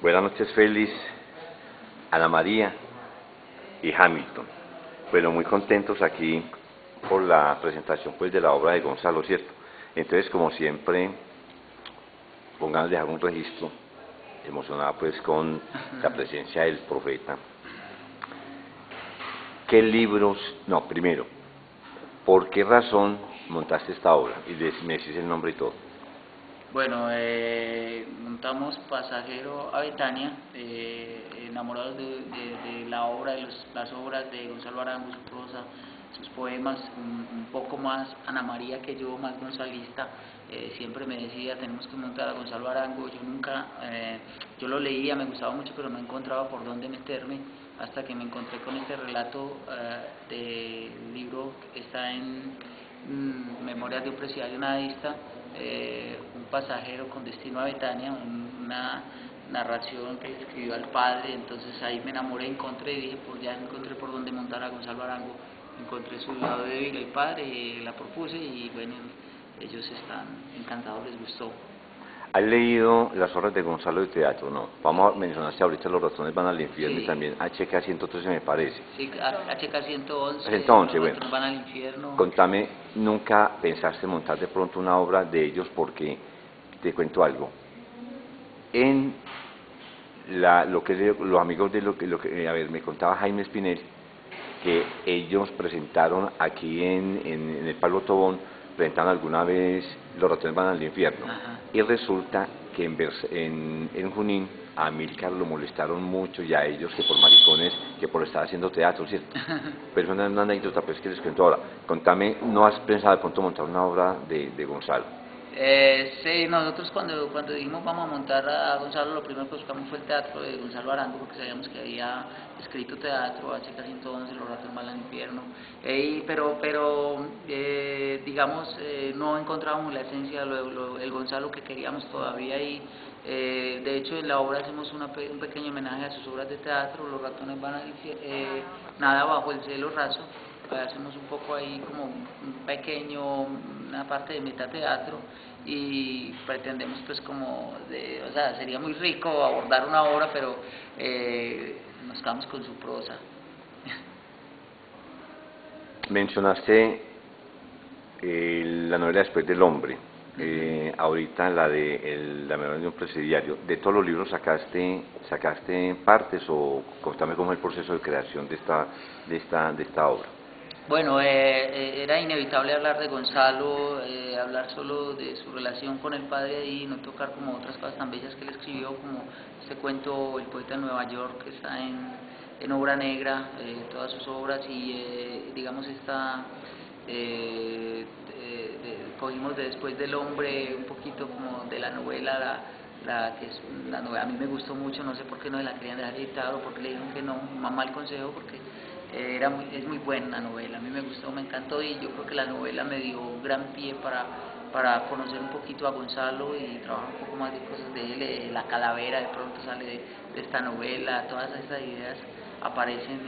Buenas noches, Félix, Ana María y Hamilton. Bueno, muy contentos aquí por la presentación pues de la obra de Gonzalo, ¿cierto? Entonces, como siempre, con ganas de dejar un registro, emocionada pues con la presencia del profeta. ¿Qué libros? No, primero, ¿por qué razón montaste esta obra? Y me decís el nombre y todo. Bueno, montamos Pasajero a Betania, enamorados de la obra, de las obras de Gonzalo Arango, su prosa, sus poemas, un poco más Ana María que yo, más gonzalista. Siempre me decía, tenemos que montar a Gonzalo Arango. Yo nunca, yo lo leía, me gustaba mucho, pero no encontraba por dónde meterme, hasta que me encontré con este relato del libro que está en Memorias de un presidiario nadista, un pasajero con destino a Betania, una narración que escribió al padre. Entonces ahí me enamoré, encontré y dije, pues ya encontré por dónde montar a Gonzalo Arango, encontré su lado débil, el padre, y la propuse y bueno, ellos están encantados, les gustó. ¿Has leído las obras de Gonzalo de teatro? No. Vamos a mencionarse ahorita Los ratones van al infierno, sí. Y también HK 113 me parece. Sí, HK 111, 111, Los bueno. ratones van al infierno. Contame, ¿nunca pensaste montar de pronto una obra de ellos? Porque te cuento algo. En lo que los amigos de a ver, me contaba Jaime Espinel que ellos presentaron aquí en el Pablo Tobón, presentaron alguna vez Los ratones van al infierno. Ajá. Y resulta que en Junín a Amílcar lo molestaron mucho y a ellos que por maricones, que por estar haciendo teatro, ¿cierto? Pero es una anécdota pues que les cuento ahora. Contame, ¿no has pensado de pronto montar una obra de Gonzalo? Sí, nosotros cuando dijimos vamos a montar a Gonzalo, lo primero que buscamos fue el teatro de Gonzalo Arango, porque sabíamos que había escrito teatro, HK 111, Los ratones van al infierno, pero digamos, no encontrábamos la esencia, el Gonzalo que queríamos todavía, y de hecho en la obra hacemos un pequeño homenaje a sus obras de teatro. Los ratones van al infierno, Nada bajo el cielo raso. Hacemos un poco ahí como una parte de metateatro, y pretendemos pues como o sea, sería muy rico abordar una obra, pero nos quedamos con su prosa. Mencionaste la novela Después del hombre, ahorita la de la memoria de un presidiario. ¿De todos los libros sacaste partes o contame cómo es el proceso de creación de esta obra? Bueno, era inevitable hablar de Gonzalo, hablar solo de su relación con el padre y no tocar como otras cosas tan bellas que él escribió, como este cuento El poeta de Nueva York, que está en Obra Negra, todas sus obras, y digamos cogimos de Después del hombre un poquito como de la novela, que es la novela. A mí me gustó mucho, no sé por qué no la querían dejar editar o porque le dijeron que no, un mal consejo, porque es muy buena novela, a mí me gustó, me encantó, y yo creo que la novela me dio un gran pie para conocer un poquito a Gonzalo y trabajar un poco más de cosas de él. La calavera de pronto sale de esta novela, todas esas ideas aparecen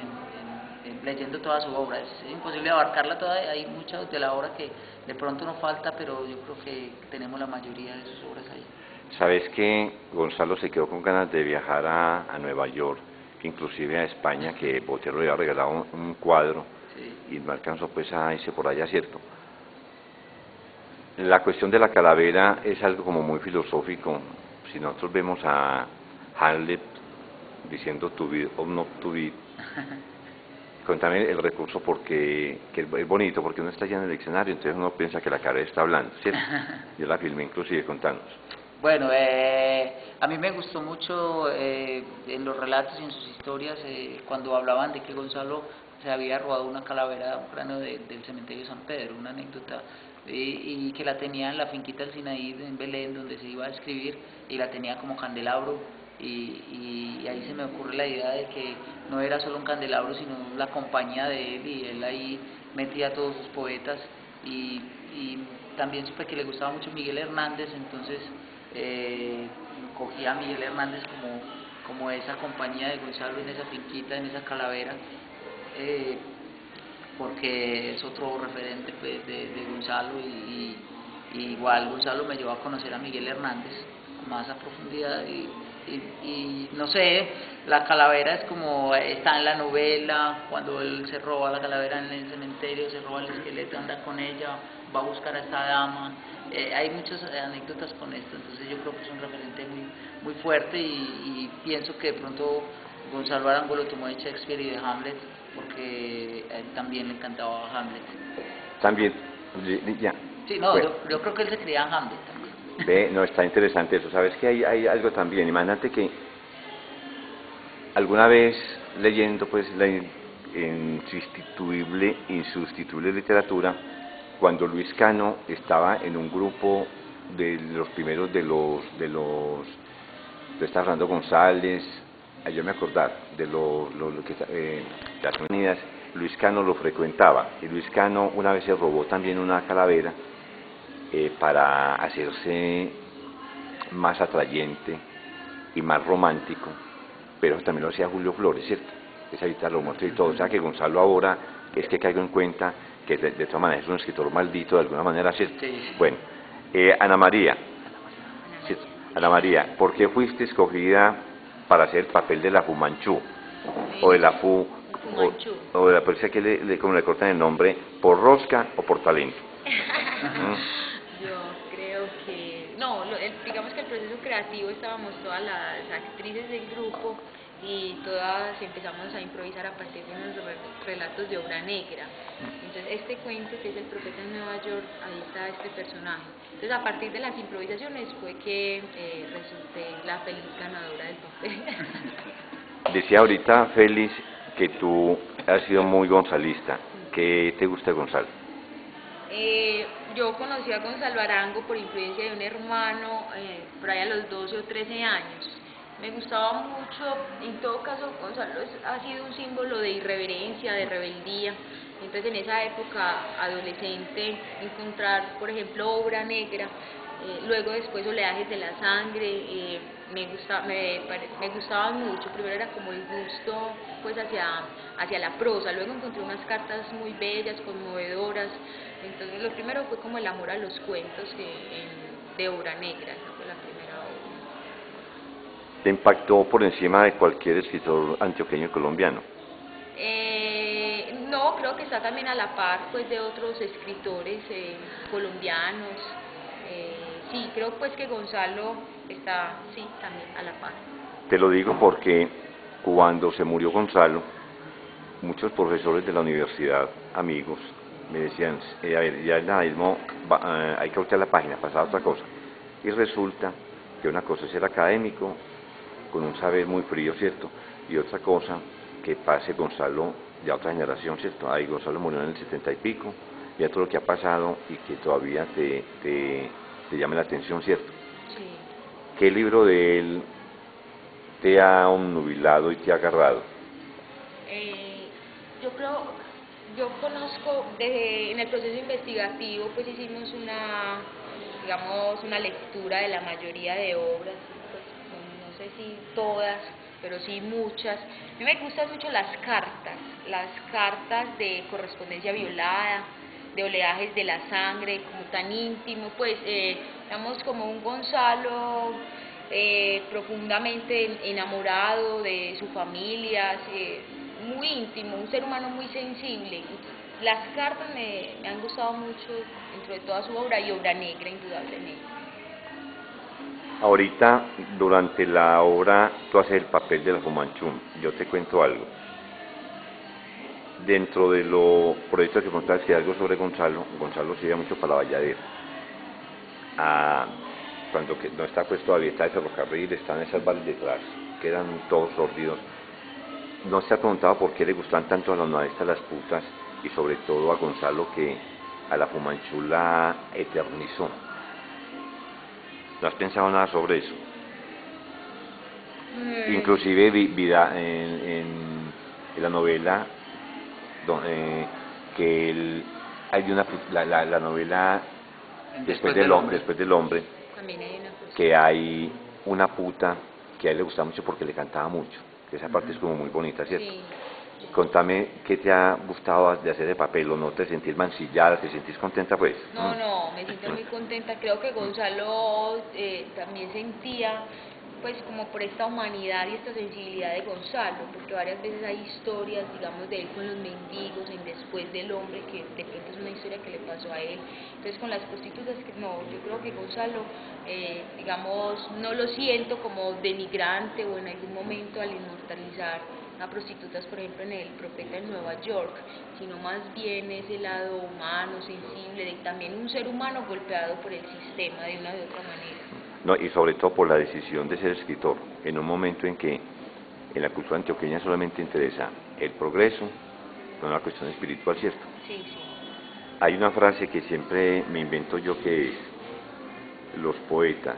leyendo toda su obra. Es imposible abarcarla toda, hay muchas de la obra que de pronto nos falta, pero yo creo que tenemos la mayoría de sus obras ahí. ¿Sabes que Gonzalo se quedó con ganas de viajar a Nueva York, inclusive a España, que Botero le había regalado un cuadro, sí, y no alcanzó pues a irse por allá, ¿cierto? La cuestión de la calavera es algo como muy filosófico. Si nosotros vemos a Hamlet diciendo to be or not to be, contame el recurso, porque que es bonito, porque uno está allá en el diccionario, entonces uno piensa que la calavera está hablando, ¿cierto? Yo la filmé inclusive, contanos. Bueno, a mí me gustó mucho en los relatos y en sus historias, cuando hablaban de que Gonzalo se había robado una calavera, un cráneo del cementerio de San Pedro, una anécdota, y que la tenía en la finquita del Sinaí en Belén, donde se iba a escribir, y la tenía como candelabro, y ahí se me ocurre la idea de que no era solo un candelabro, sino la compañía de él, y él ahí metía a todos sus poetas, y también supe que le gustaba mucho Miguel Hernández, entonces cogí a Miguel Hernández como esa compañía de Gonzalo en esa finquita, en esa calavera, porque es otro referente pues, de Gonzalo, y igual Gonzalo me llevó a conocer a Miguel Hernández más a profundidad, y no sé, la calavera es como está en la novela, cuando él se roba la calavera en el cementerio, se roba el esqueleto, anda con ella, va a buscar a esta dama. Hay muchas anécdotas con esto, entonces yo creo que es un referente muy fuerte y pienso que de pronto Gonzalo Arango lo tomó de Shakespeare y de Hamlet, porque a él también le encantaba Hamlet. También, ya. Sí, no, Bueno, yo creo que él se creía Hamlet también. ve, no, está interesante eso. Sabes que hay algo también, imagínate que alguna vez leyendo pues la insustituible literatura, cuando Luis Cano estaba en un grupo de los primeros de está Fernando González, yo me acordar de las Unidas, Luis Cano lo frecuentaba, y Luis Cano una vez se robó también una calavera para hacerse más atrayente y más romántico, pero también lo hacía Julio Flores, ¿cierto? Esa ahorita lo muestro y todo, o sea que Gonzalo ahora es que caigo en cuenta que de todas maneras es un escritor maldito de alguna manera, ¿cierto? Sí. Bueno, Ana María, ¿cierto? Ana María, ¿por qué fuiste escogida para hacer el papel de la Fumanchú? O de la Fumanchú. o de la policía que como le cortan el nombre, ¿por rosca o por talento? Yo creo que, no, digamos que el proceso creativo estábamos todas las actrices del grupo y todas empezamos a improvisar a partir de unos relatos de obra negra. Entonces este cuento, que es El profeta en Nueva York, ahí está este personaje. Entonces a partir de las improvisaciones fue que resulté la feliz ganadora del papel. Decía ahorita Félix que tú has sido muy gonzalista. ¿Qué te gusta de Gonzalo? Yo conocí a Gonzalo Arango por influencia de un hermano, por ahí a los 12 o 13 años. Me gustaba mucho, en todo caso Gonzalo ha sido un símbolo de irreverencia, de rebeldía. Entonces en esa época adolescente encontrar, por ejemplo, obra negra, luego después Oleajes de la Sangre, me gustaban mucho. Primero era como el gusto pues hacia la prosa, luego encontré unas cartas muy bellas, conmovedoras. Entonces lo primero fue como el amor a los cuentos de obra negra, esa fue la primera obra. ¿Te impactó por encima de cualquier escritor antioqueño colombiano? No, creo que está también a la par pues de otros escritores colombianos. Sí, creo pues que Gonzalo está, sí, también a la par. Te lo digo porque cuando se murió Gonzalo, muchos profesores de la universidad, amigos, me decían, a ver, ya el nadaísmo hay que voltear la página, pasar a otra cosa. Y resulta que una cosa es ser académico, con un saber muy frío, ¿cierto? Y otra cosa, que pase Gonzalo ya a otra generación, ¿cierto? Ahí Gonzalo murió en el 70 y pico, ya todo lo que ha pasado y que todavía te llama la atención, ¿cierto? Sí. ¿Qué libro de él te ha obnubilado y te ha agarrado? Yo conozco, en el proceso investigativo pues hicimos una lectura de la mayoría de obras, pues, no sé si todas, pero sí muchas. A mí me gustan mucho las cartas de correspondencia violada, de Oleajes de la Sangre, como tan íntimo, pues digamos como un Gonzalo profundamente enamorado de su familia, muy íntimo, un ser humano muy sensible. Las cartas me han gustado mucho dentro de toda su obra, y obra negra indudablemente. Ahorita, durante la obra, tú haces el papel de la Fumanchú. Yo te cuento algo. Dentro de lo proyectos que contabas que algo sobre Gonzalo se iba mucho para la Valladera. Cuando no está pues todavía está el ferrocarril, están esas bares detrás, que eran todos sordidos. No se ha preguntado por qué le gustan tanto a los maestras las putas y sobre todo a Gonzalo, que a la Fumanchú la eternizó. ¿No has pensado nada sobre eso? Inclusive en la novela que hay la novela después del hombre, También hay una cosa. que hay una puta que a él le gusta mucho porque le cantaba mucho, que esa parte es como muy bonita, ¿cierto? Sí. Contame qué te ha gustado de hacer de papel, o no te sentís mancillada, te sentís contenta pues. No, me siento muy contenta. Creo que Gonzalo también sentía pues como por esta humanidad y esta sensibilidad de Gonzalo, porque varias veces hay historias, digamos, de él con los mendigos, en Después del Hombre, que de pronto es una historia que le pasó a él. Entonces con las prostitutas, no, yo creo que Gonzalo, digamos, no lo siento como denigrante o en algún momento al inmortalizar a prostitutas, por ejemplo, en El Profeta en Nueva York, sino más bien ese lado humano, sensible, de también un ser humano golpeado por el sistema de una u otra manera. No, y sobre todo por la decisión de ser escritor, en un momento en que en la cultura antioqueña solamente interesa el progreso, no la cuestión espiritual, ¿cierto? Sí, sí. Hay una frase que siempre me invento yo que es: los poetas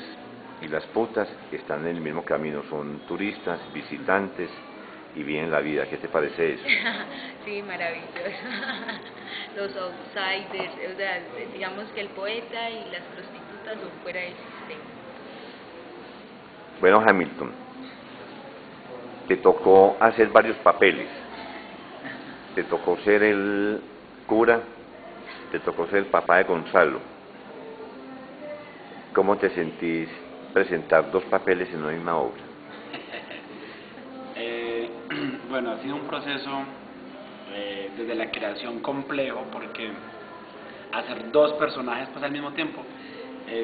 y las putas están en el mismo camino, son turistas, visitantes y viven la vida. ¿Qué te parece eso? Sí, maravilloso. Los outsiders, o sea, digamos que el poeta y las prostitutas son fuera del sistema. Bueno, Hamilton, te tocó hacer varios papeles. Te tocó ser el cura, te tocó ser el papá de Gonzalo. ¿Cómo te sentís presentar dos papeles en una misma obra? Bueno, ha sido un proceso desde la creación complejo, porque hacer dos personajes pues al mismo tiempo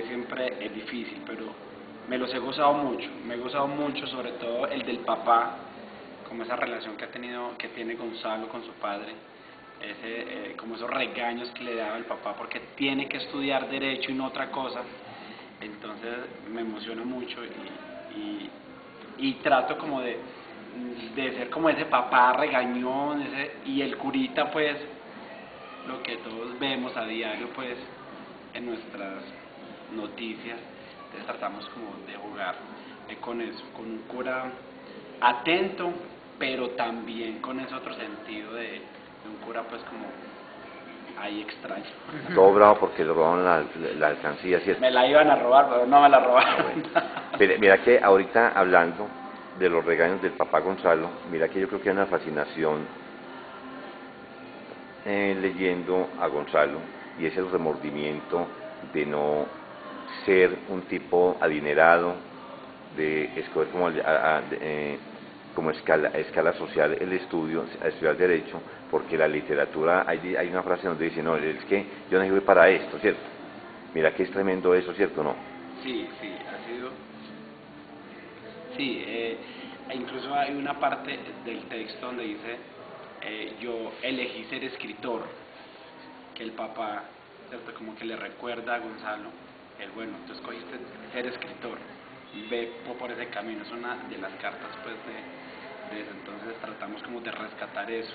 siempre es difícil, pero me los he gozado mucho, sobre todo el del papá, como esa relación que tiene Gonzalo con su padre, como esos regaños que le daba el papá porque tiene que estudiar derecho y no otra cosa. Entonces me emociona mucho y trato como de ser como ese papá regañón, y el curita pues lo que todos vemos a diario pues en nuestras noticias. Entonces tratamos como de jugar con eso, con un cura atento, pero también con ese otro sentido de un cura pues como ahí extraño. Todo bravo porque le robaron la alcancía, ¿cierto? Me la iban a robar, pero no me la robaron. Mira que ahorita hablando de los regaños del papá Gonzalo, mira que yo creo que hay una fascinación leyendo a Gonzalo, y es el remordimiento de no ser un tipo adinerado, de escoger como escala social el estudio, a estudiar derecho, porque la literatura, hay una frase donde dice: no, es que yo no voy para esto, ¿cierto? Mira que es tremendo eso, ¿cierto? ¿No? Sí, ha sido. Sí, incluso hay una parte del texto donde dice: yo elegí ser escritor, que el papá, ¿cierto? Como que le recuerda a Gonzalo, bueno, tú escogiste ser escritor, ve por ese camino. Es una de las cartas pues de eso. Entonces tratamos como de rescatar eso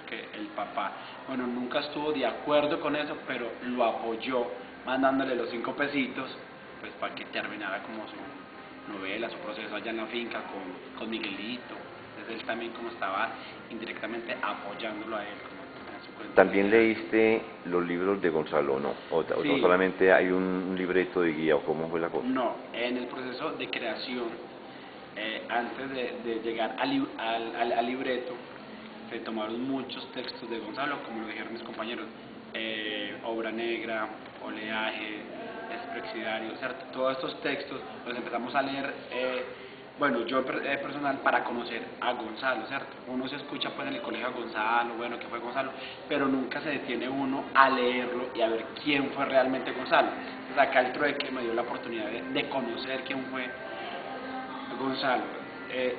que el papá, bueno, nunca estuvo de acuerdo con eso, pero lo apoyó mandándole los 5 pesitos pues para que terminara como su novela, su proceso allá en la finca con Miguelito. Entonces él también como estaba indirectamente apoyándolo a él como en su cuenta. ¿También leíste los libros de Gonzalo, no? ¿O Sí. solamente hay un libreto de guía, o cómo fue la cosa? No, en el proceso de creación, antes de llegar al libreto, se tomaron muchos textos de Gonzalo, como lo dijeron mis compañeros: Obra Negra, Oleaje, Esprexidario, ¿cierto? Todos estos textos los empezamos a leer, bueno, yo personal, para conocer a Gonzalo, ¿cierto? Uno se escucha pues en el colegio a Gonzalo, bueno, ¿qué fue Gonzalo? Pero nunca se detiene uno a leerlo y a ver quién fue realmente Gonzalo. Entonces acá el trueque me dio la oportunidad de conocer quién fue Gonzalo,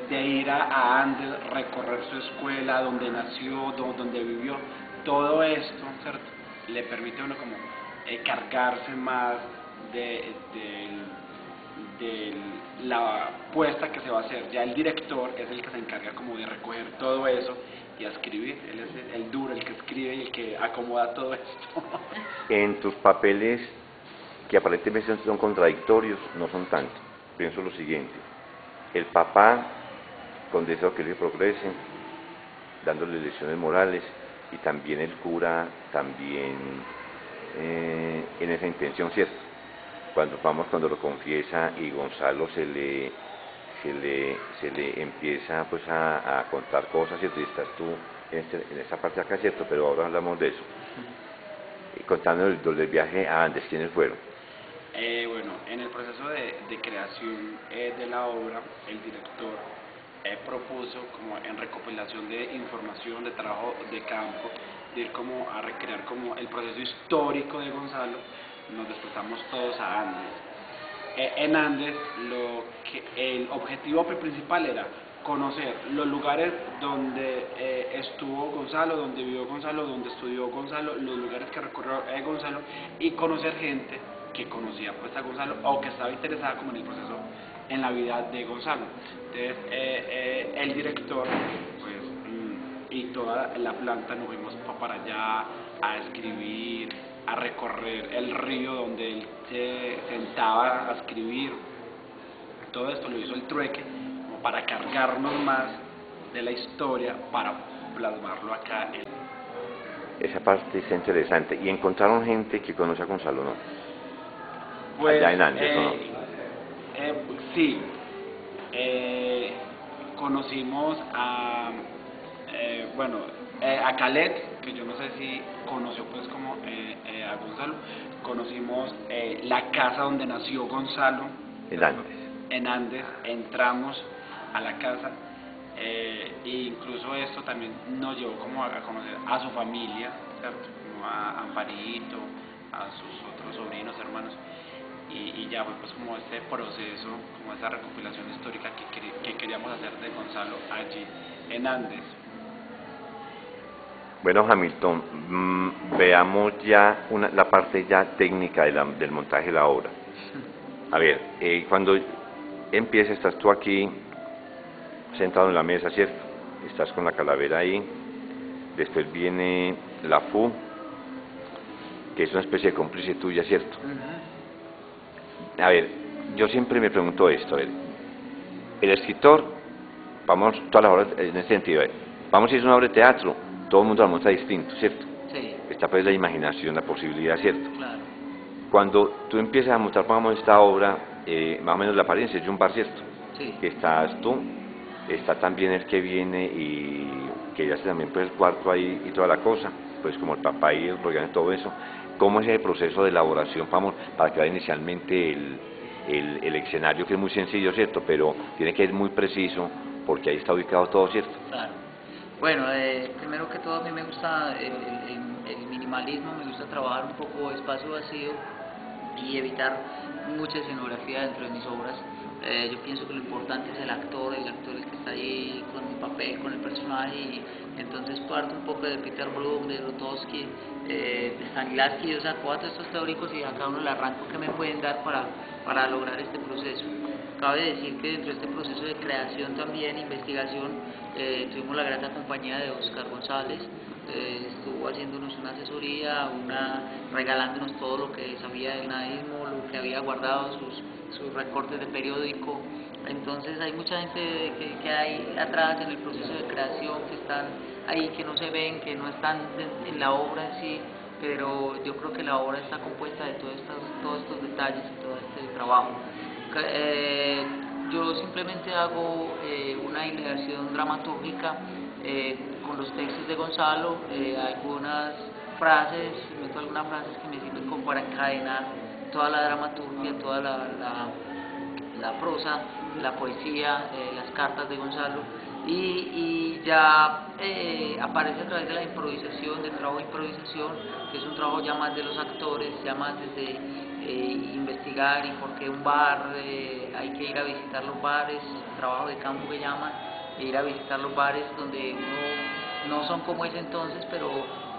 de ir a Andes, recorrer su escuela, donde nació, donde vivió. Todo esto, ¿cierto?, le permite a uno como cargarse más de la apuesta que se va a hacer. Ya el director es el que se encarga como de recoger todo eso y a escribir. Él es el duro, el que escribe y el que acomoda todo esto. En tus papeles, que aparentemente son contradictorios, no son tanto. Pienso lo siguiente: el papá con deseo que él progrese, dándole lecciones morales, y también el cura, también en esa intención, ¿cierto? Cuando lo confiesa y Gonzalo se le empieza pues a contar cosas, ¿cierto? Y estás tú en esa parte acá, ¿cierto? Pero ahora hablamos de eso. Contando del viaje a Andes, ¿quiénes fueron? Bueno, Bueno, en el proceso de creación de la obra, el director propuso como en recopilación de información, de trabajo de campo, de ir como a recrear como el proceso histórico de Gonzalo. Nos desplazamos todos a Andes. En Andes el objetivo principal era conocer los lugares donde estuvo Gonzalo, donde vivió Gonzalo, donde estudió Gonzalo, los lugares que recorrió Gonzalo, y conocer gente que conocía pues a Gonzalo o que estaba interesada como en el proceso, en la vida de Gonzalo. Entonces el director pues y toda la planta nos fuimos para allá a escribir, a recorrer el río donde él se sentaba a escribir. Todo esto lo hizo el Trueque como para cargarnos más de la historia, para plasmarlo acá. Esa parte es interesante. ¿Y encontraron gente que conoce a Gonzalo, no? Pues, allá en Andes, ¿no? Sí. Conocimos a a Calet, que yo no sé si conoció pues como a Gonzalo. Conocimos la casa donde nació Gonzalo en Andes. Entramos a la casa e incluso esto también nos llevó como a conocer a su familia, ¿cierto? Como a Amparito, a sus otros sobrinos, hermanos, y ya fue pues como este proceso, como esa recopilación histórica que queríamos hacer de Gonzalo allí en Andes. Bueno, Hamilton, veamos ya la parte ya técnica del montaje de la obra. A ver, cuando empieza, estás tú aquí sentado en la mesa, ¿cierto? Estás con la calavera ahí, después viene la FU, que es una especie de cómplice tuya, ¿cierto? A ver, yo siempre me pregunto esto, a ver, el escritor, vamos, todas las obras en este sentido, vamos a ir a una obra de teatro, todo el mundo la monta distinto, ¿cierto? Sí. Está pues la imaginación, la posibilidad, ¿cierto? Claro. Cuando tú empiezas a montar, pongamos, esta obra, más o menos la apariencia es de un bar, ¿cierto? Sí. Que estás tú, está también el que viene y que ya hace también pues el cuarto ahí y toda la cosa, pues como el papá y el y todo eso. ¿Cómo es el proceso de elaboración para crear inicialmente el escenario, que es muy sencillo, ¿cierto? Pero tiene que ser muy preciso porque ahí está ubicado todo, ¿cierto? Claro. Bueno, primero que todo a mí me gusta el minimalismo, me gusta trabajar un poco espacio vacío y evitar mucha escenografía dentro de mis obras. Yo pienso que lo importante es el actor el que está ahí con el papel, con el personaje, y entonces parto un poco de Peter Brook, de Grotowski, de Stanislavski, o sea, todos estos teóricos, y a cada uno le arranco que me pueden dar para lograr este proceso. Cabe decir que dentro de este proceso de creación también, investigación, tuvimos la grata compañía de Oscar González. Estuvo haciéndonos una asesoría, regalándonos todo lo que sabía del nadismo, lo que había guardado, sus recortes de periódico. Entonces hay mucha gente que hay atrás en el proceso de creación, que están ahí, que no se ven, que no están en la obra en sí, pero yo creo que la obra está compuesta de todos estos detalles y todo este trabajo. Yo simplemente hago una hilación dramatúrgica con los textos de Gonzalo, algunas frases, meto algunas frases que me sirven como para encadenar toda la dramaturgia, toda la prosa, la poesía, las cartas de Gonzalo, y ya aparece a través de la improvisación, del trabajo de improvisación, que es un trabajo ya más de los actores, ya más desde investigar y por qué un bar, hay que ir a visitar los bares, trabajo de campo que llaman, ir a visitar los bares donde no son como ese entonces, pero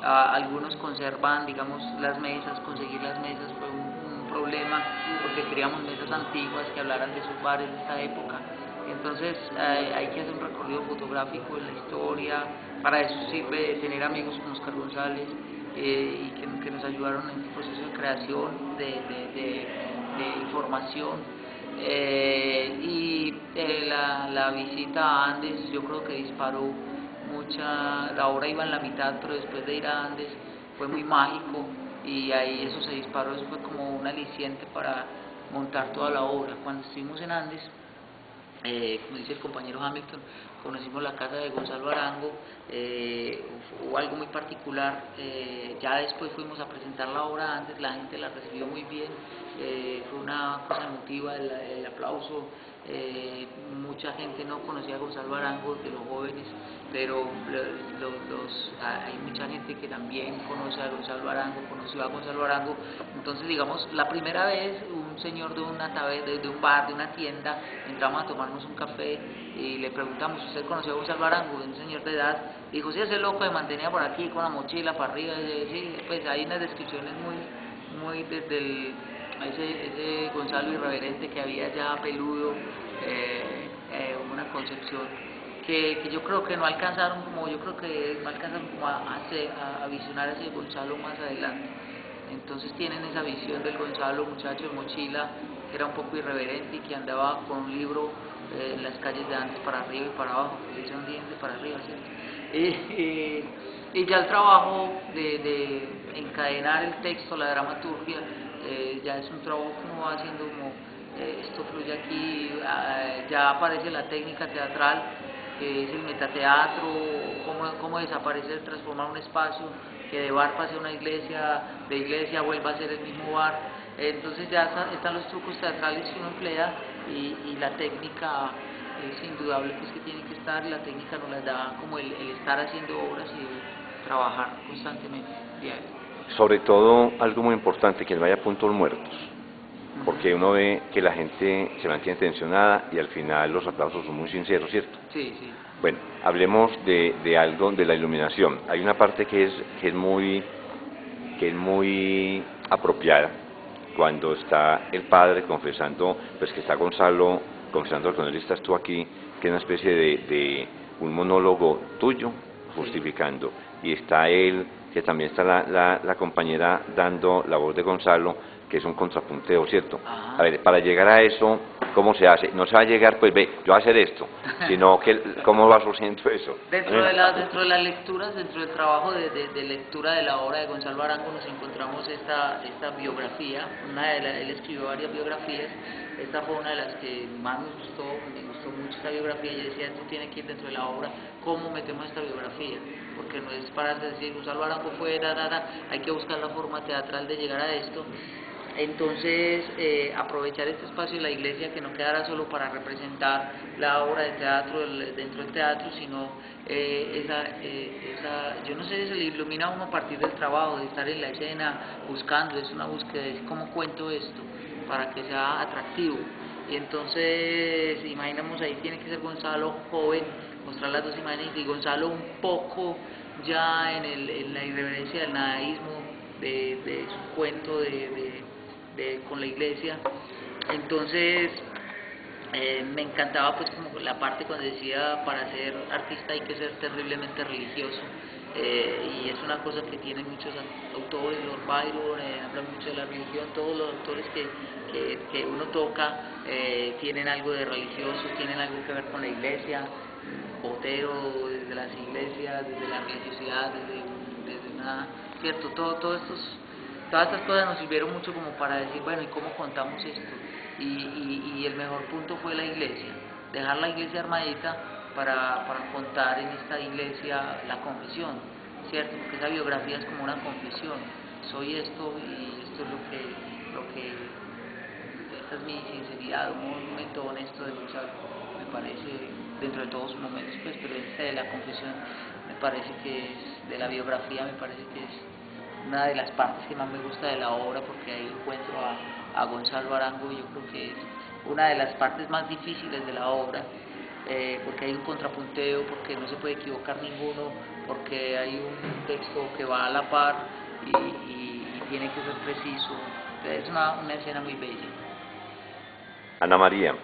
algunos conservan, digamos, las mesas. Conseguir las mesas fue un problema, porque queríamos mesas antiguas que hablaran de esos bares de esta época. Entonces hay que hacer un recorrido fotográfico en la historia. Para eso sirve tener amigos como Oscar González, y que nos ayudaron en el proceso de creación, de información. La visita a Andes, yo creo que disparó la obra iba en la mitad, pero después de ir a Andes fue muy mágico, y ahí eso se disparó, eso fue como un aliciente para montar toda la obra. Cuando estuvimos en Andes, como dice el compañero Hamilton, conocimos la casa de Gonzalo Arango, hubo algo muy particular. Ya después fuimos a presentar la obra antes, la gente la recibió muy bien, fue una cosa emotiva el aplauso. Mucha gente no conocía a Gonzalo Arango, de los jóvenes, pero hay mucha gente que también conoce a Gonzalo Arango, conoció a Gonzalo Arango. Entonces, digamos, la primera vez un señor de de un bar, de una tienda, entramos a tomarnos un café y le preguntamos: ¿usted conoció a Gonzalo Arango? Un señor de edad, dijo: sí, ese loco me mantenía por aquí con la mochila para arriba. Sí, pues hay unas descripciones muy desde ese Gonzalo irreverente que había ya peludo, una concepción que yo creo que no alcanzaron, como yo creo que no alcanzaron como a visionar ese Gonzalo más adelante. Entonces tienen esa visión del Gonzalo, muchacho de mochila, que era un poco irreverente y que andaba con un libro en las calles de antes para arriba y para abajo, que dice un diente para arriba, ¿cierto? Y ya el trabajo de encadenar el texto, la dramaturgia, ya es un trabajo que uno va haciendo como esto fluye aquí. Ya aparece la técnica teatral, que es el metateatro, cómo desaparecer, transformar un espacio que de bar pase a una iglesia, de iglesia vuelva a ser el mismo bar. Entonces ya están los trucos teatrales que uno emplea, y la técnica es indudable pues que tiene que estar. La técnica nos la da como el estar haciendo obras y el trabajar constantemente, diario. Sobre todo, algo muy importante, que no haya puntos muertos, porque uno ve que la gente se mantiene tensionada y al final los aplausos son muy sinceros, ¿cierto? Sí, sí. Bueno, hablemos de algo, de la iluminación. Hay una parte que es muy apropiada, cuando está el padre confesando, pues que está Gonzalo confesando con él, estás tú aquí, que es una especie de un monólogo tuyo justificando, y está él, que también está la compañera dando la voz de Gonzalo, que es un contrapunteo, ¿cierto? Ajá. A ver, para llegar a eso, ¿cómo se hace? No se va a llegar, pues ve, yo voy a hacer esto, sino que ¿cómo va surgiendo eso? Dentro de las lecturas, dentro del trabajo de lectura de la obra de Gonzalo Arango, nos encontramos esta biografía. Él escribió varias biografías. Esta fue una de las que más me gustó mucho esta biografía. Yo decía: esto tiene que ir dentro de la obra. ¿Cómo metemos esta biografía? Porque no es para decir Gonzalo Arango fue hay que buscar la forma teatral de llegar a esto. Entonces, aprovechar este espacio de la iglesia, que no quedara solo para representar la obra de teatro dentro del teatro, sino yo no sé, se le ilumina a uno a partir del trabajo, de estar en la escena, buscando, es una búsqueda de cómo cuento esto para que sea atractivo. Y entonces, imaginamos, ahí tiene que ser Gonzalo joven, mostrar las dos imágenes, y Gonzalo un poco ya en la irreverencia del nadaísmo, de su cuento con la iglesia. Entonces me encantaba pues como la parte cuando decía: para ser artista hay que ser terriblemente religioso, y es una cosa que tienen muchos autores. Lord Byron habla mucho de la religión. Todos los autores que uno toca tienen algo de religioso, tienen algo que ver con la iglesia. Botero, desde las iglesias, desde la religiosidad, desde una, cierto, todas estas cosas nos sirvieron mucho como para decir: bueno, ¿y cómo contamos esto? Y el mejor punto fue la iglesia, dejar la iglesia armadita para contar en esta iglesia la confesión, ¿cierto? Porque esa biografía es como una confesión: soy esto y esto es lo que esta es mi sinceridad, un momento honesto de Gonzalo, me parece, dentro de todos sus momentos, pues, pero esta de la confesión me parece que es, de la biografía, me parece que es una de las partes que más me gusta de la obra, porque ahí encuentro a Gonzalo Arango. Yo creo que es una de las partes más difíciles de la obra, porque hay un contrapunteo, porque no se puede equivocar ninguno, porque hay un texto que va a la par y tiene que ser preciso. Es una escena muy bella. Ana María,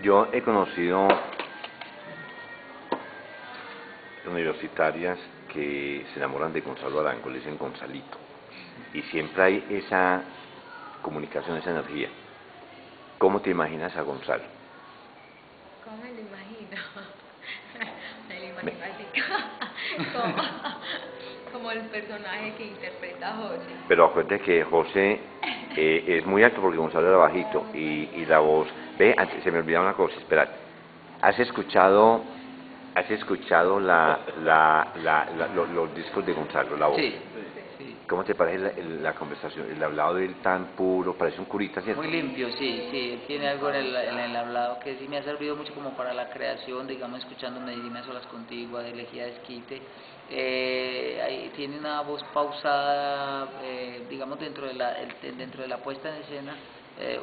yo he conocido universitarias que se enamoran de Gonzalo Arango, le dicen Gonzalito, y siempre hay esa comunicación, esa energía. ¿Cómo te imaginas a Gonzalo? ¿Cómo me lo imagino? Me lo imagino así como el personaje que interpreta José. Pero acuérdate que José es muy alto, porque Gonzalo era bajito, y la voz... Ve, antes, se me olvidaba una cosa, espera. ¿Has escuchado ¿Has escuchado los discos de Gonzalo, la voz? Sí, sí. ¿Cómo te parece la conversación, el hablado de él tan puro? Parece un curita, ¿cierto? Muy limpio, sí, sí, tiene algo en el hablado que sí me ha servido mucho como para la creación, digamos, escuchando Medellín a solas contigo, Elegía de Esquite. Ahí tiene una voz pausada, digamos, dentro de la puesta en escena.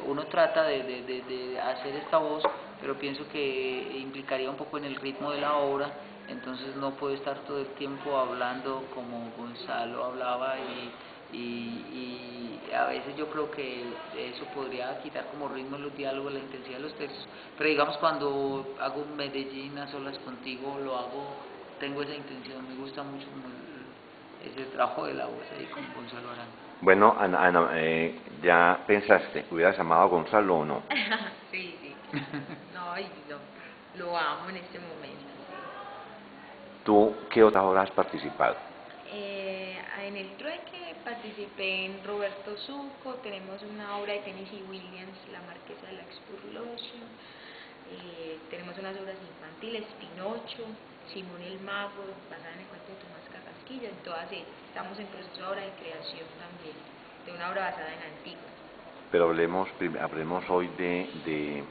Uno trata de hacer esta voz, pero pienso que implicaría un poco en el ritmo de la obra, entonces no puedo estar todo el tiempo hablando como Gonzalo hablaba y a veces yo creo que eso podría quitar como ritmo en los diálogos, la intensidad de los textos, pero digamos cuando hago Medellín a solas contigo lo hago, tengo esa intención, me gusta mucho como ese trabajo de la voz ahí con Gonzalo Arango. Bueno, Ana, ¿ya pensaste, hubieras amado a Gonzalo o no? Sí, sí. No, y lo amo en este momento. ¿Tú qué otras obras has participado? En el trueque participé en Roberto Zucco, tenemos una obra de Tennessee Williams, La Marquesa de la Expurlosion, tenemos unas obras infantiles, Pinocho, Simón el Mago, basada en el cuento de Tomás Carrasquilla, en todas ellas. Estamos en proceso ahora de creación también, de una obra basada en Antigua. Pero hablemos hoy de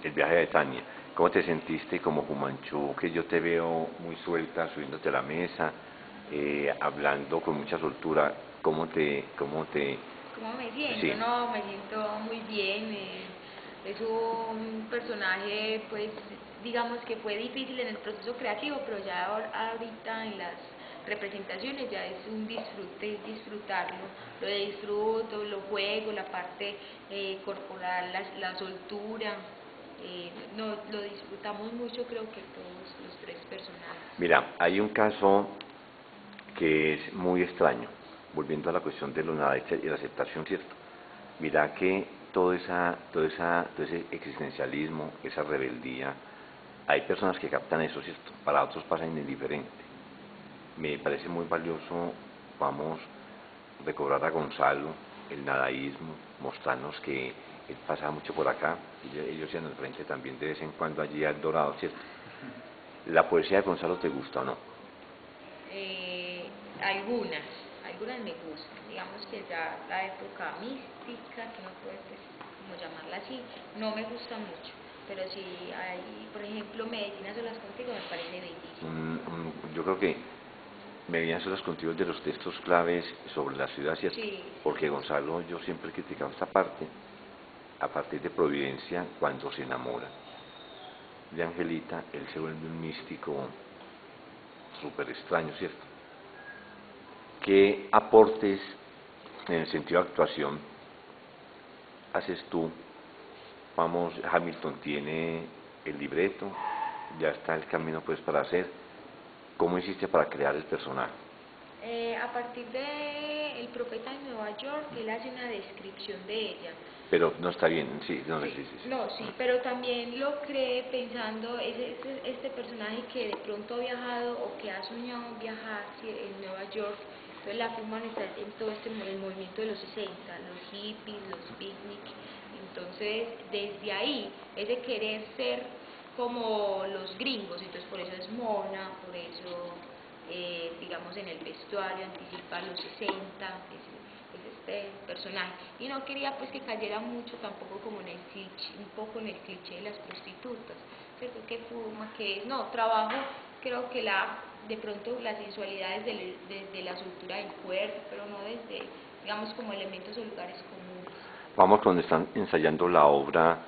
el viaje de Tania. ¿Cómo te sentiste como Jumanchú? Que yo te veo muy suelta, subiéndote a la mesa, hablando con mucha soltura. ¿Cómo te... ¿Cómo me siento? Sí. No, me siento muy bien. Es un personaje, pues, digamos que fue difícil en el proceso creativo, pero ya ahorita en las representaciones ya es un disfrute, es disfrutarlo. Lo disfruto, lo juego, la parte corporal, la soltura. No, lo disfrutamos mucho, creo que todos los tres personajes. Mira, hay un caso que es muy extraño, volviendo a la cuestión de los nadaistas y la aceptación, ¿cierto? Mira que todo ese existencialismo, esa rebeldía, hay personas que captan eso, ¿cierto? Para otros pasa indiferente. Me parece muy valioso, vamos, recobrar a Gonzalo, el nadaísmo, mostrarnos que él pasaba mucho por acá, y ellos iban al frente también de vez en cuando allí al Dorado, ¿cierto? ¿La poesía de Gonzalo te gusta o no? Algunas me gustan, digamos que ya la época mística, que no puede pues, como llamarla así, no me gusta mucho, pero sí hay, por ejemplo, Medellín a solas contigo me parece bellísimo. Yo creo que me vienen los contigo de los textos claves sobre la ciudad, ¿cierto? Sí, Porque Gonzalo, yo siempre he criticado esta parte, a partir de Providencia, cuando se enamora de Angelita, él se vuelve un místico súper extraño, ¿cierto? ¿Qué aportes en el sentido de actuación haces tú? Vamos, Hamilton tiene el libreto, ya está el camino pues para hacer. ¿Cómo hiciste para crear el personaje? A partir de El Profeta de Nueva York, él hace una descripción de ella. Pero no está bien, sí, no, Sí, sí. no, sí, pero también lo cree pensando este personaje que de pronto ha viajado o que ha soñado viajar en Nueva York. Entonces la Fuman está en todo el movimiento de los 60, los hippies, los picnic. Entonces desde ahí es de querer ser como los gringos, entonces por eso es mona, por eso digamos en el vestuario anticipa los 60, es este personaje, y no quería pues que cayera mucho tampoco como en el cliché, un poco en el cliché de las prostitutas, ¿cierto? Que fuma, que no, trabajo, creo que de pronto la sensualidad desde la soltura del cuerpo, pero no desde, digamos, como elementos o lugares comunes. Vamos cuando están ensayando la obra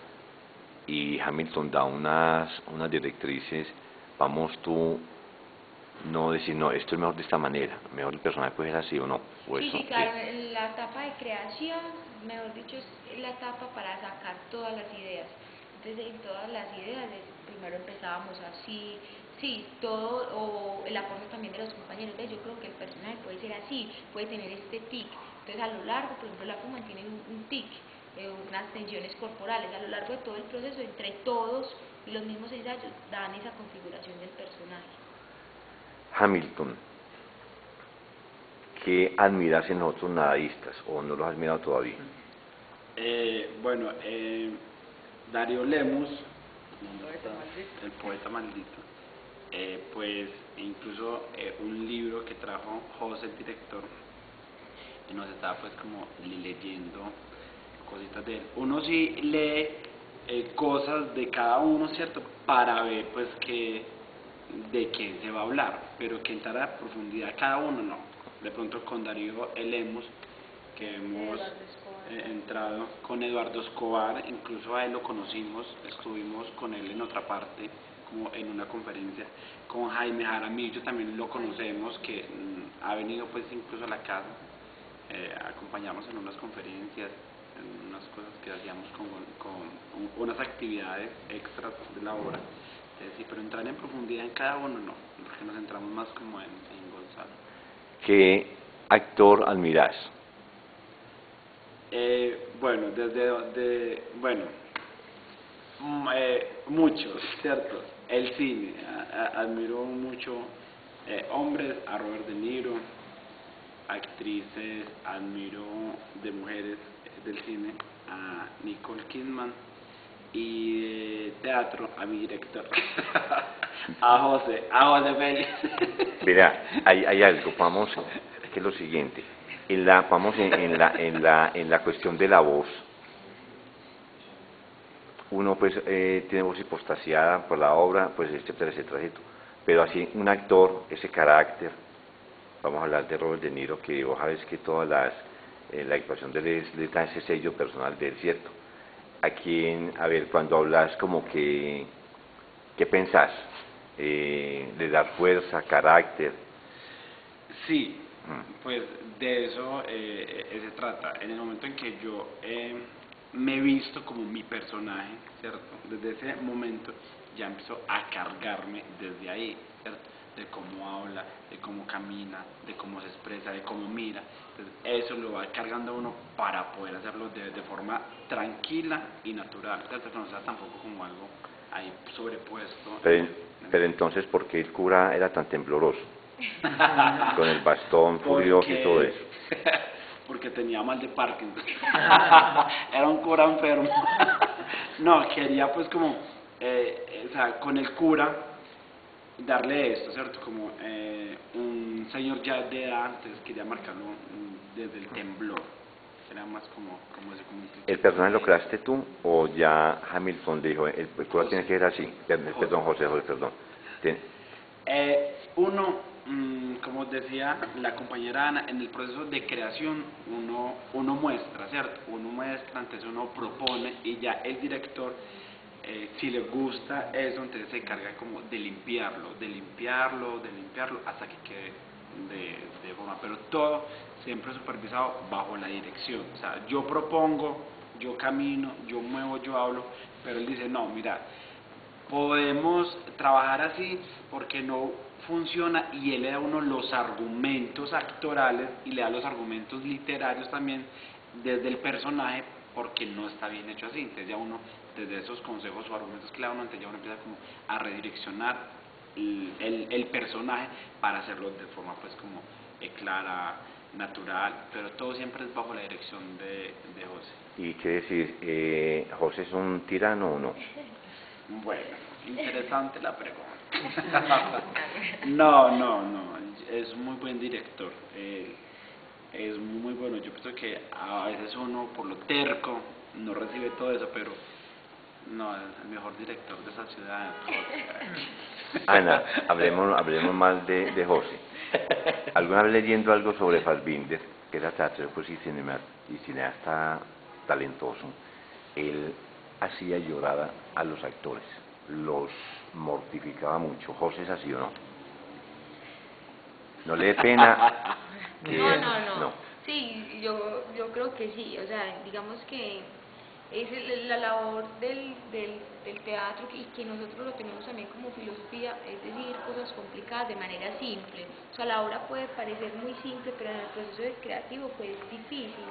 y Hamilton da unas directrices, vamos tú no decir, no, esto es mejor de esta manera, mejor el personaje puede ser así o no. O Sí, eso, sí, claro, en la etapa de creación, mejor dicho, es la etapa para sacar todas las ideas. Entonces, en todas las ideas, primero empezábamos así, sí, todo, o el apoyo también de los compañeros, yo creo que el personaje puede ser así, puede tener este tic. Entonces, a lo largo, por ejemplo, la Puma tiene un tic, unas tensiones corporales, a lo largo de todo el proceso, entre todos y los mismos ensayos, dan esa configuración del personaje. Hamilton, ¿qué admiras en otros nadaístas o no los has mirado todavía? Bueno, Darío Lemus, el poeta maldito. pues incluso un libro que trajo José, el director, y nos estaba pues como leyendo cositas de él. Uno sí lee cosas de cada uno, ¿cierto? Para ver pues de qué se va a hablar, pero que entrar a profundidad cada uno no. De pronto con Darío Lemos, que hemos entrado con Eduardo Escobar, incluso a él lo conocimos, estuvimos con él en otra parte, como en una conferencia. Con Jaime Jaramillo también lo conocemos, que ha venido pues incluso a la casa, acompañamos en unas conferencias, en unas cosas que hacíamos con unas actividades extras de la obra. Sí, pero entrar en profundidad en cada uno no, porque nos centramos más como en Gonzalo. ¿Qué actor admirás? Bueno, muchos, ¿cierto? El cine, admiro mucho hombres, a Robert De Niro, actrices, admiro de mujeres del cine, a Nicole Kidman, y de teatro, a mi director, a José Félix. Verá, hay algo, vamos, que es lo siguiente, vamos en la cuestión de la voz. Uno pues tiene voz hipostasiada por la obra, pues etcétera, etcétera, etcétera. Pero así un actor, ese carácter, vamos a hablar de Robert De Niro, que vos sabes que todas la actuación de él le da ese sello personal de él, ¿cierto? A quien, a ver, cuando hablas como que, ¿qué pensás? ¿Le das fuerza, carácter? Sí, pues de eso se trata. En el momento en que yo me he visto como mi personaje, ¿cierto? Desde ese momento ya empiezo a cargarme desde ahí, ¿cierto? De cómo habla, de cómo camina, de cómo se expresa, de cómo mira. Entonces, eso lo va cargando uno para poder hacerlo de forma tranquila y natural, ¿cierto? Que no sea tampoco como algo ahí sobrepuesto. Pero entonces, ¿por qué el cura era tan tembloroso? Con el bastón furioso y todo eso. Porque tenía mal de Parkinson. Era un cura enfermo. No, quería pues como, o sea, con el cura darle esto, ¿cierto? Como un señor ya de edad, entonces quería marcarlo desde el temblor. Era más como ¿El personaje lo creaste tú o ya Hamilton dijo, el cura tiene que ser así? Perdón, José, perdón. Uno, como decía la compañera Ana, en el proceso de creación uno muestra, ¿cierto? Uno muestra, antes uno propone y ya el director, si le gusta eso, entonces se encarga como de limpiarlo hasta que quede de forma, pero todo siempre supervisado bajo la dirección. O sea, yo propongo, yo camino, yo muevo, yo hablo, pero él dice, no, mira, podemos trabajar así porque no funciona, y él le da a uno los argumentos actorales y le da los argumentos literarios también desde el personaje, porque no está bien hecho así. Entonces ya uno, desde esos consejos o argumentos que le da uno, entonces ya uno empieza como a redireccionar el personaje para hacerlo de forma pues como clara, natural, pero todo siempre es bajo la dirección de José. ¿Y qué decir, José es un tirano o no? Bueno, interesante la pregunta. No, es muy buen director, es muy bueno. Yo pienso que a veces uno por lo terco no recibe todo eso, pero no, es el mejor director de esa ciudad. Ana, hablemos más de José. ¿Alguna vez leyendo algo sobre Fassbinder, que era teatro pues, y cineasta talentoso, él hacía llorar a los actores, los mortificaba mucho? ¿José es así o no? ¿No le dé pena? No. Sí, yo creo que sí, o sea, digamos que es la labor del teatro, y que nosotros lo tenemos también como filosofía, es decir, cosas complicadas de manera simple. O sea, la obra puede parecer muy simple, pero en el proceso creativo pues es difícil.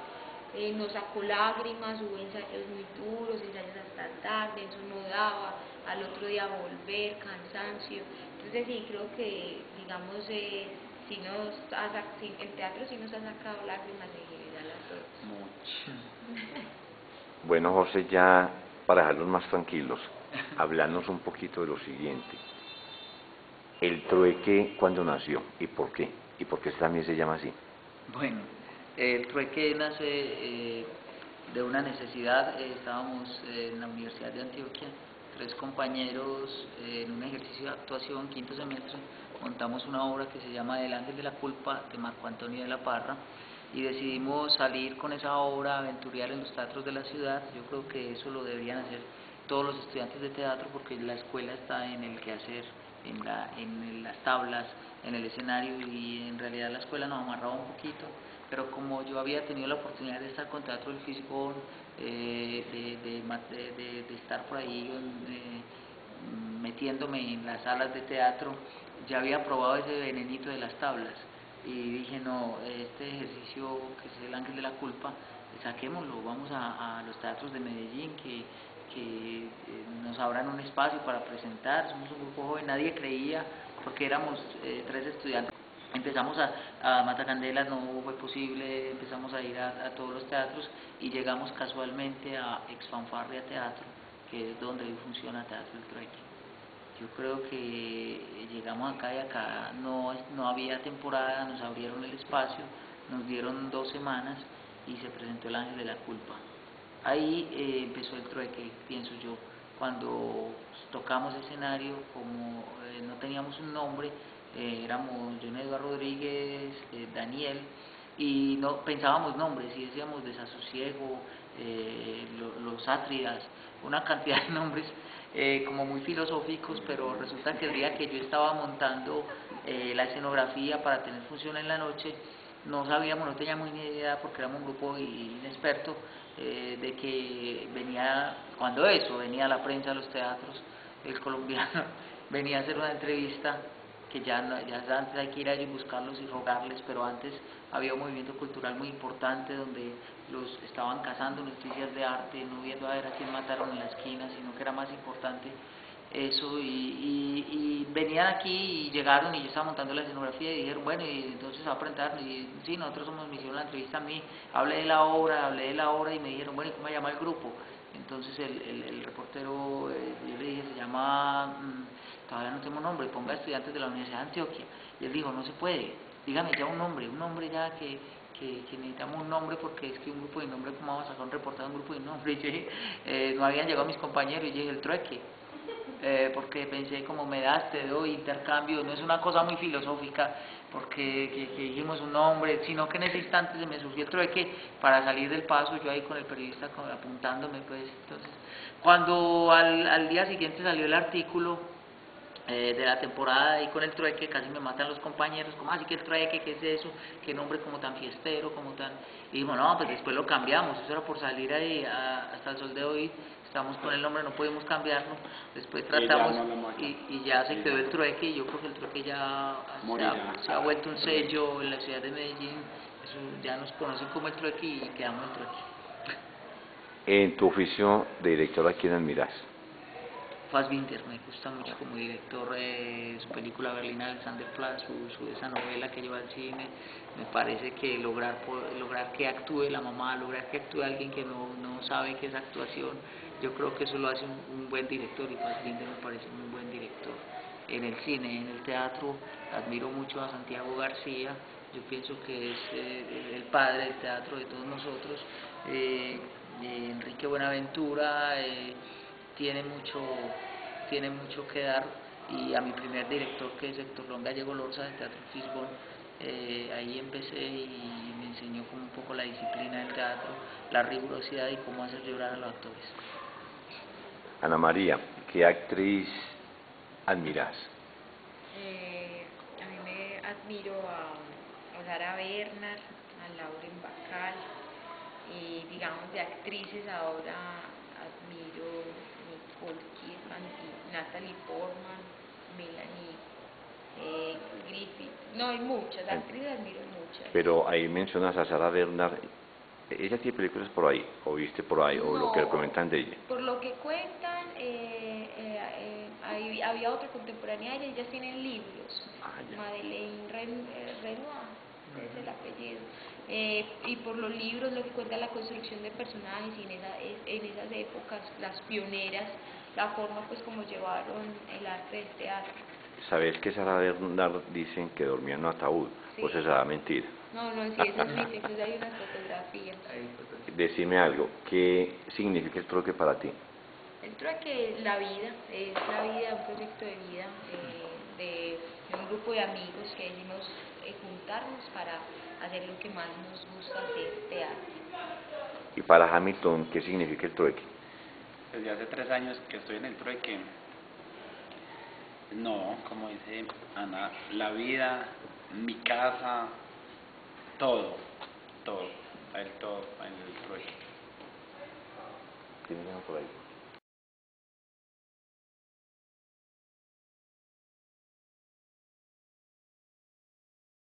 Nos sacó lágrimas, hubo ensayos muy duros, ensayos hasta tarde, eso no daba, al otro día volver, cansancio. Entonces sí, creo que, digamos, el teatro sí nos ha sacado lágrimas en general a todos. Mucho. Bueno, José, ya para dejarlos más tranquilos, hablarnos un poquito de lo siguiente. ¿El trueque cuándo nació y por qué? ¿Y por qué también se llama así? Bueno, el trueque nace de una necesidad. Estábamos en la Universidad de Antioquia, 3 compañeros en un ejercicio de actuación, quinto semestre, montamos una obra que se llama El Ángel de la Culpa, de Marco Antonio de la Parra, y decidimos salir con esa obra, aventurear en los teatros de la ciudad. Yo creo que eso lo deberían hacer todos los estudiantes de teatro, porque la escuela está en el quehacer, en las tablas, en el escenario, y en realidad la escuela nos amarraba un poquito, pero como yo había tenido la oportunidad de estar con Teatro del Fisgón, de estar por ahí metiéndome en las salas de teatro, ya había probado ese venenito de las tablas, y dije, no, este ejercicio que es El Ángel de la Culpa, saquémoslo, vamos a los teatros de Medellín, que nos abran un espacio para presentar. Somos un grupo joven, nadie creía, porque éramos 3 estudiantes. Empezamos a Matacandelas, no fue posible, empezamos a ir a todos los teatros, y llegamos casualmente a Exfanfarria Teatro, que es donde funciona Teatro El Trueque. Yo creo que llegamos acá, y acá no había temporada, nos abrieron el espacio, nos dieron 2 semanas y se presentó El Ángel de la Culpa. Ahí empezó el trueque, pienso yo, cuando tocamos escenario. Como no teníamos un nombre, éramos John Eduardo Rodríguez, Daniel, y no pensábamos nombres, y decíamos Desasosiego, los Átridas, una cantidad de nombres como muy filosóficos, pero resulta que el día que yo estaba montando la escenografía para tener función en la noche, no sabíamos, no teníamos ni idea, porque éramos un grupo inexperto, de que venía, cuando eso, venía la prensa a los teatros, el colombiano venía a hacer una entrevista, que ya antes hay que ir allí y buscarlos y rogarles, pero antes había un movimiento cultural muy importante donde los estaban cazando noticias de arte, no viendo a ver a quién mataron en la esquina, sino que era más importante eso, y venían aquí y llegaron, y yo estaba montando la escenografía y dijeron, bueno, y entonces va a presentar, y sí, me hicieron la entrevista a mí, hablé de la obra, y me dijeron, bueno, ¿y cómo se llama el grupo? Entonces el reportero, yo le dije, se llama, todavía no tengo nombre, ponga Estudiantes de la Universidad de Antioquia, y él dijo, no se puede, dígame ya un nombre ya que necesitamos un nombre, porque es que un grupo de nombre, ¿cómo vamos a sacar un reportaje de un grupo de nombre? Y yo dije, no habían llegado mis compañeros, y yo dije, El Trueque. Porque pensé, como me das, te doy, intercambio, no es una cosa muy filosófica, porque que dijimos un nombre, sino que en ese instante se me surgió el trueque para salir del paso, yo ahí con el periodista apuntándome, pues. Entonces, cuando al día siguiente salió el artículo de la temporada, y con el trueque casi me matan los compañeros, como así que el trueque, ¿qué es eso? ¿Qué nombre como tan fiestero, como tan...? Y dijimos, no, pues después lo cambiamos, eso era por salir ahí hasta el sol de hoy. Estamos con el nombre, no podemos cambiarlo, después tratamos y ya se quedó el trueque, y yo creo que el trueque ya se ha vuelto un sello en la ciudad de Medellín, eso, ya nos conocen como el trueque y quedamos el trueque. En tu oficio de director, ¿a quién admiras? Fassbinder, me gusta mucho como director, su película Berlín Alexanderplatz, esa novela que lleva al cine. Me parece que lograr que actúe la mamá, lograr que actúe alguien que no sabe qué es actuación, yo creo que eso lo hace un buen director, y Fassbinder me parece un muy buen director. En el cine, en el teatro, admiro mucho a Santiago García, yo pienso que es el padre del teatro de todos nosotros. Enrique Buenaventura tiene mucho que dar, y a mi primer director, que es Héctor Luan Gallego Lorza, de Teatro Fisgón, ahí empecé, y me enseñó como un poco la disciplina del teatro, la rigurosidad y cómo hacer llorar a los actores. Ana María, ¿qué actriz admiras? A mí me admiro a Sara Bernard, a Lauren Bacall, y digamos de actrices ahora admiro Nicole Kidman y Natalie Portman, Melanie Griffith. No, hay muchas actrices, admiro muchas. Pero ahí mencionas a Sara Bernard. ¿Ella tiene películas por ahí? ¿O viste por ahí? ¿O lo que comentan de ella? Por lo que cuentan, había otra contemporánea de ella, ellas tienen libros. Madeleine Renoir, es el apellido. Y por los libros, lo que cuenta la construcción de personajes, y en esas épocas, las pioneras, la forma pues como llevaron el arte del teatro. ¿Sabes que Sara Bernard dicen que dormía en un ataúd? Sí. ¿O eso será mentira? No, no, sí, eso es mito, incluso hay unas fotografías. Ahí, fotos. Decime algo, ¿qué significa el trueque para ti? El trueque es la vida, un proyecto de vida de un grupo de amigos que decimos juntarnos para hacer lo que más nos gusta hacer, teatro. Y para Hamilton, ¿qué significa el trueque? Desde hace 3 años que estoy en el trueque. No, como dice Ana, la vida, mi casa, todo, todo, el todo, en el trueque. ¿Tienes algo por ahí?